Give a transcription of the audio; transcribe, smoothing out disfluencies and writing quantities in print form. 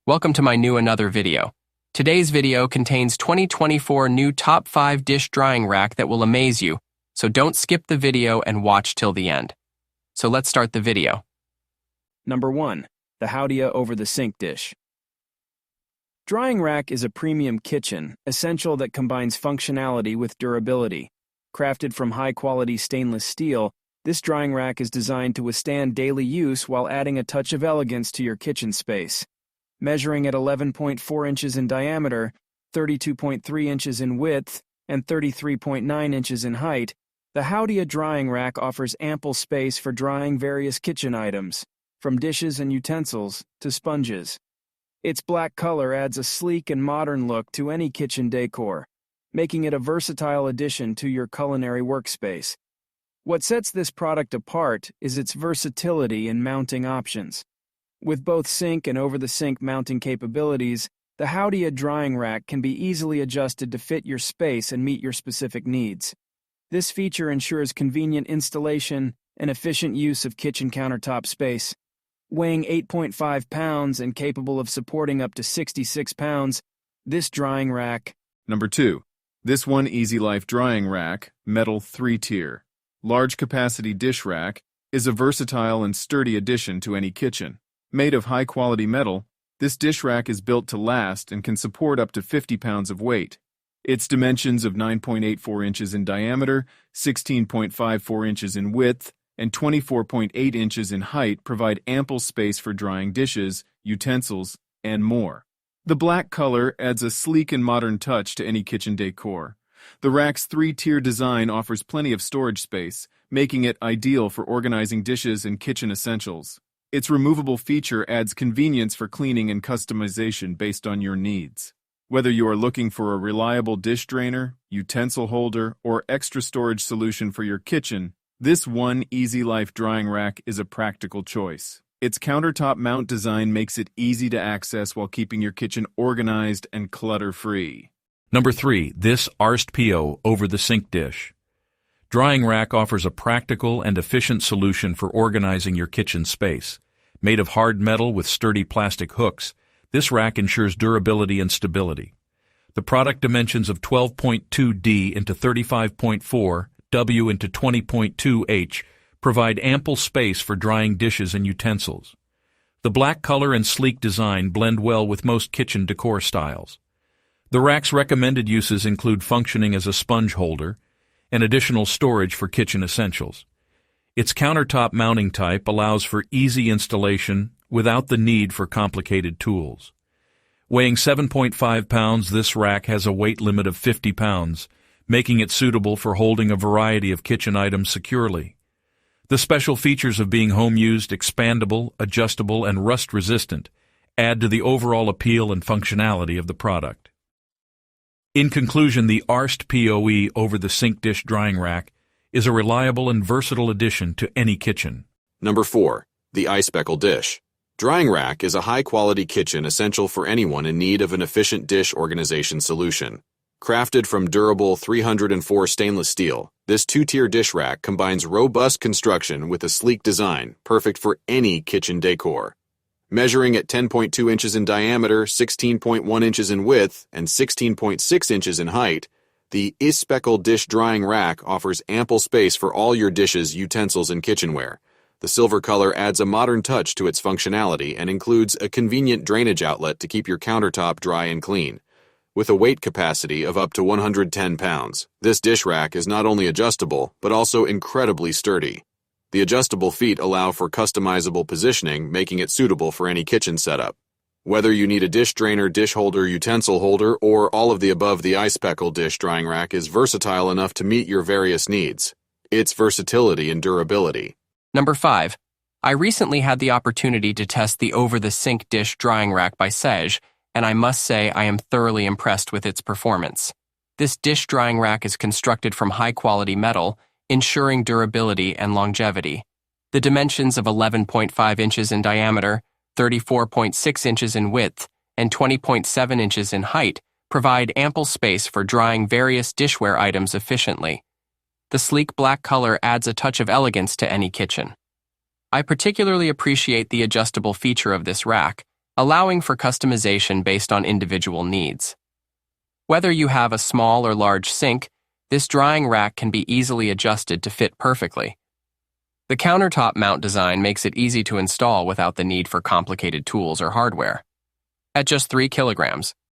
Welcome to my new another video. Today's video contains 2024 new top 5 dish drying rack that will amaze you, so don't skip the video and watch till the end. So let's start the video. Number 1. The Howa Over the Sink dish. Drying rack is a premium kitchen essential that combines functionality with durability. Crafted from high-quality stainless steel, this drying rack is designed to withstand daily use while adding a touch of elegance to your kitchen space. Measuring at 11.4 inches in diameter, 32.3 inches in width, and 33.9 inches in height, the Howa drying rack offers ample space for drying various kitchen items, from dishes and utensils to sponges. Its black color adds a sleek and modern look to any kitchen decor, making it a versatile addition to your culinary workspace. What sets this product apart is its versatility in mounting options. With both sink and over-the-sink mounting capabilities, the Howa drying rack can be easily adjusted to fit your space and meet your specific needs. This feature ensures convenient installation and efficient use of kitchen countertop space. Weighing 8.5 pounds and capable of supporting up to 66 pounds, this drying rack. Number 2. This One Easy Life Drying Rack, Metal 3-Tier. Large capacity dish rack is a versatile and sturdy addition to any kitchen. Made of high-quality metal, this dish rack is built to last and can support up to 50 pounds of weight. Its dimensions of 9.84 inches in diameter, 16.54 inches in width, and 24.8 inches in height provide ample space for drying dishes, utensils, and more. The black color adds a sleek and modern touch to any kitchen decor. The rack's 3-tier design offers plenty of storage space, making it ideal for organizing dishes and kitchen essentials. Its removable feature adds convenience for cleaning and customization based on your needs. Whether you are looking for a reliable dish drainer, utensil holder, or extra storage solution for your kitchen, this One Easy Life drying rack is a practical choice. Its countertop mount design makes it easy to access while keeping your kitchen organized and clutter-free. Number 3. This Poe Over the Sink dish. Drying rack offers a practical and efficient solution for organizing your kitchen space. Made of hard metal with sturdy plastic hooks, this rack ensures durability and stability. The product dimensions of 12.2 D into 35.4 W into 20.2 H provide ample space for drying dishes and utensils. The black color and sleek design blend well with most kitchen decor styles. The rack's recommended uses include functioning as a sponge holder and additional storage for kitchen essentials. Its countertop mounting type allows for easy installation without the need for complicated tools. Weighing 7.5 pounds, this rack has a weight limit of 50 pounds, making it suitable for holding a variety of kitchen items securely. The special features of being home-used, expandable, adjustable, and rust-resistant add to the overall appeal and functionality of the product. In conclusion, the Poe Over the Sink dish drying rack is a reliable and versatile addition to any kitchen. Number 4. The Speckled dish. Drying rack is a high-quality kitchen essential for anyone in need of an efficient dish organization solution. Crafted from durable 304 stainless steel, this 2-tier dish rack combines robust construction with a sleek design, perfect for any kitchen decor. Measuring at 10.2 inches in diameter, 16.1 inches in width, and 16.6 inches in height, the Speckled dish drying rack offers ample space for all your dishes, utensils, and kitchenware. The silver color adds a modern touch to its functionality and includes a convenient drainage outlet to keep your countertop dry and clean. With a weight capacity of up to 110 pounds, this dish rack is not only adjustable, but also incredibly sturdy. The adjustable feet allow for customizable positioning, making it suitable for any kitchen setup. Whether you need a dish drainer, dish holder, utensil holder, or all of the above, the Speckled dish drying rack is versatile enough to meet your various needs. Its versatility and durability. Number 5. I recently had the opportunity to test the Over the Sink dish drying rack by Sej, and I must say I am thoroughly impressed with its performance. This dish drying rack is constructed from high-quality metal, ensuring durability and longevity. The dimensions of 11.5 inches in diameter, 34.6 inches in width, and 20.7 inches in height provide ample space for drying various dishware items efficiently. The sleek black color adds a touch of elegance to any kitchen. I particularly appreciate the adjustable feature of this rack, allowing for customization based on individual needs. Whether you have a small or large sink, this drying rack can be easily adjusted to fit perfectly. The countertop mount design makes it easy to install without the need for complicated tools or hardware. At just 3 kilograms,